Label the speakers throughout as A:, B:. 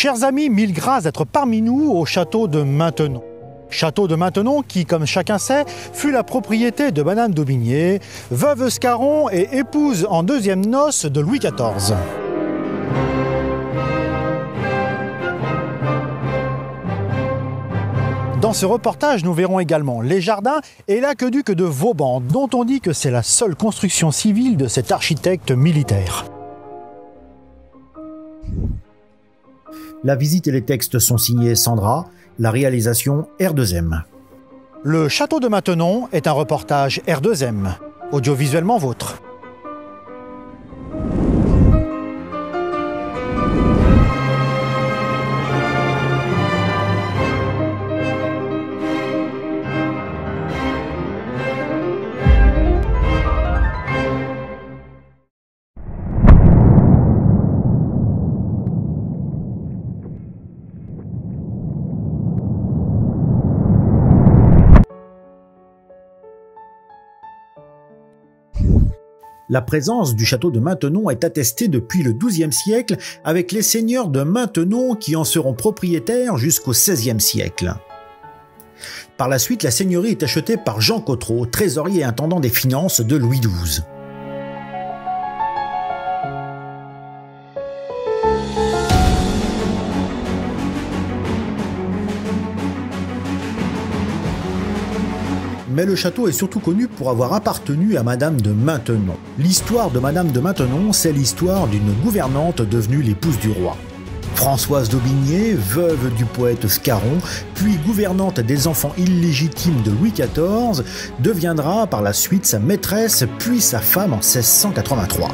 A: Chers amis, mille grâces d'être parmi nous au château de Maintenon. Château de Maintenon qui, comme chacun sait, fut la propriété de Madame d'Aubigné, veuve Scarron et épouse en deuxième noces de Louis XIV. Dans ce reportage, nous verrons également les jardins et l'aqueduc de Vauban, dont on dit que c'est la seule construction civile de cet architecte militaire.
B: La visite et les textes sont signés Sandra, la réalisation R2M.
A: Le château de Maintenon est un reportage R2M, audiovisuellement vôtre.
B: La présence du château de Maintenon est attestée depuis le XIIe siècle avec les seigneurs de Maintenon qui en seront propriétaires jusqu'au XVIe siècle. Par la suite, la seigneurie est achetée par Jean Cottereau, trésorier et intendant des finances de Louis XII. Mais le château est surtout connu pour avoir appartenu à Madame de Maintenon. L'histoire de Madame de Maintenon, c'est l'histoire d'une gouvernante devenue l'épouse du roi. Françoise d'Aubigné, veuve du poète Scarron, puis gouvernante des enfants illégitimes de Louis XIV, deviendra par la suite sa maîtresse puis sa femme en 1683.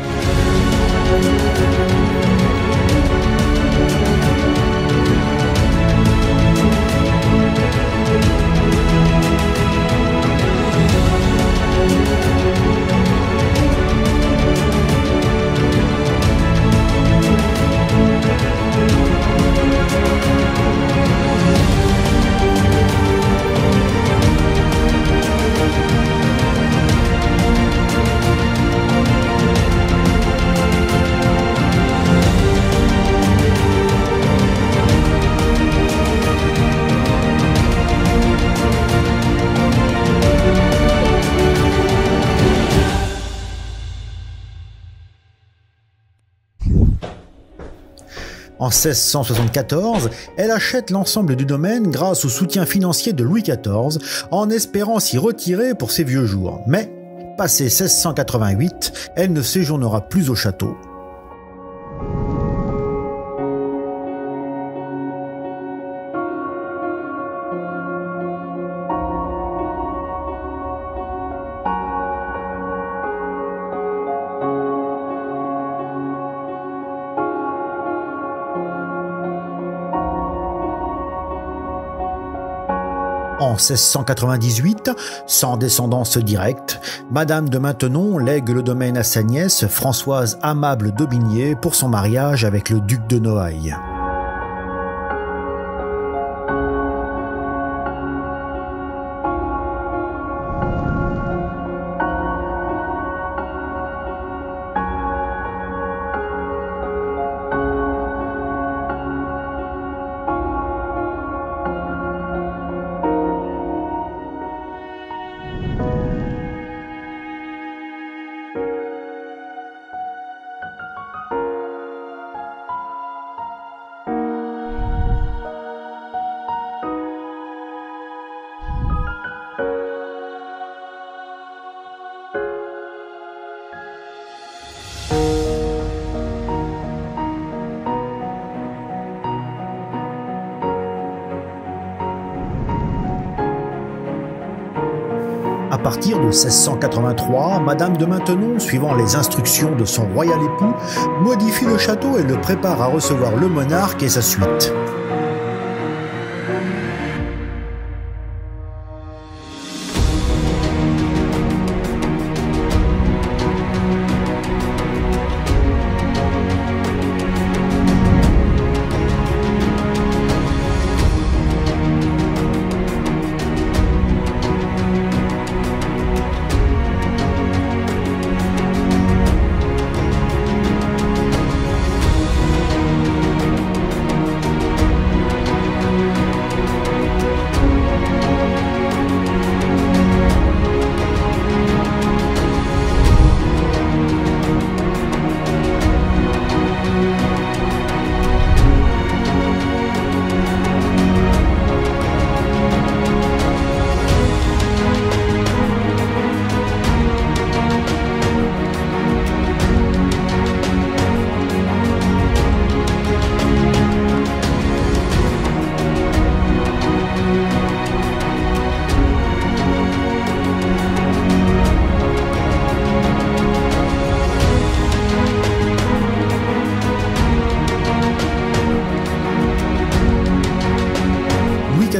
B: En 1674, elle achète l'ensemble du domaine grâce au soutien financier de Louis XIV, en espérant s'y retirer pour ses vieux jours. Mais, passé 1688, elle ne séjournera plus au château. En 1698, sans descendance directe, Madame de Maintenon lègue le domaine à sa nièce Françoise Amable d'Aubigné pour son mariage avec le duc de Noailles. À partir de 1683, Madame de Maintenon, suivant les instructions de son royal époux, modifie le château et le prépare à recevoir le monarque et sa suite.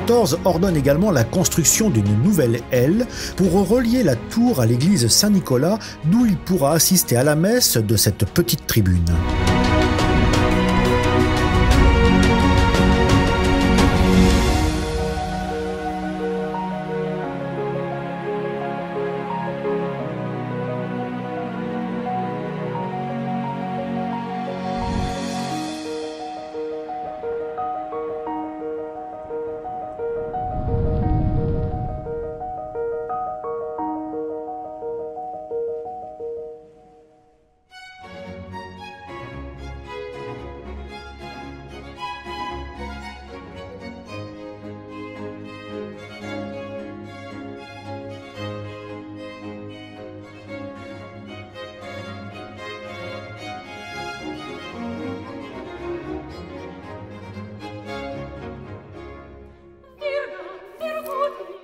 B: XIV ordonne également la construction d'une nouvelle aile pour relier la tour à l'église Saint-Nicolas, d'où il pourra assister à la messe de cette petite tribune.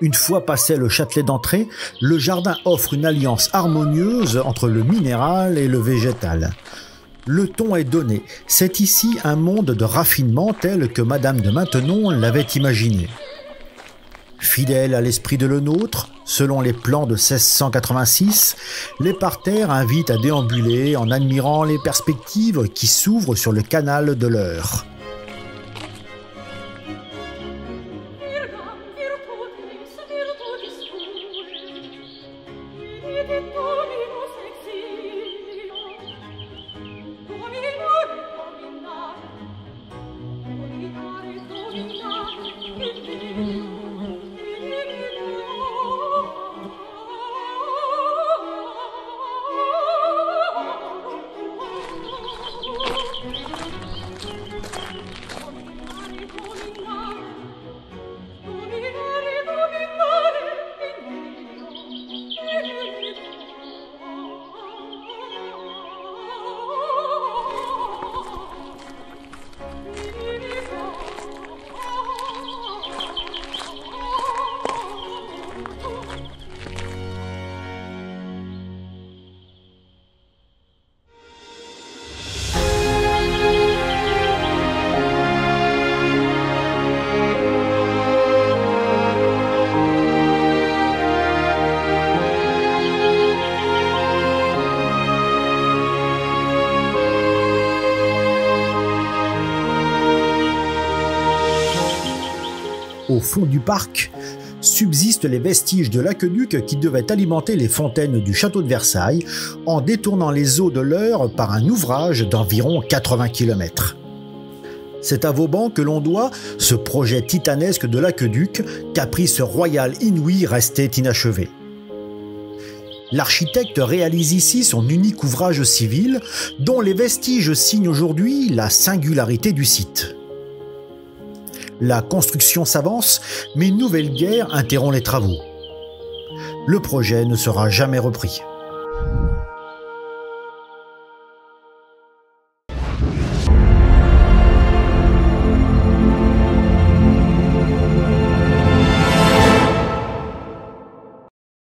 B: Une fois passé le châtelet d'entrée, le jardin offre une alliance harmonieuse entre le minéral et le végétal. Le ton est donné, c'est ici un monde de raffinement tel que Madame de Maintenon l'avait imaginé. Fidèle à l'esprit de Lenôtre, selon les plans de 1686, les parterres invitent à déambuler en admirant les perspectives qui s'ouvrent sur le canal de l'Eure. Au fond du parc, subsistent les vestiges de l'aqueduc qui devait alimenter les fontaines du château de Versailles en détournant les eaux de l'Eure par un ouvrage d'environ 80 km. C'est à Vauban que l'on doit ce projet titanesque de l'aqueduc, caprice royal inouï resté inachevé. L'architecte réalise ici son unique ouvrage civil, dont les vestiges signent aujourd'hui la singularité du site. La construction s'avance, mais une nouvelle guerre interrompt les travaux. Le projet ne sera jamais repris.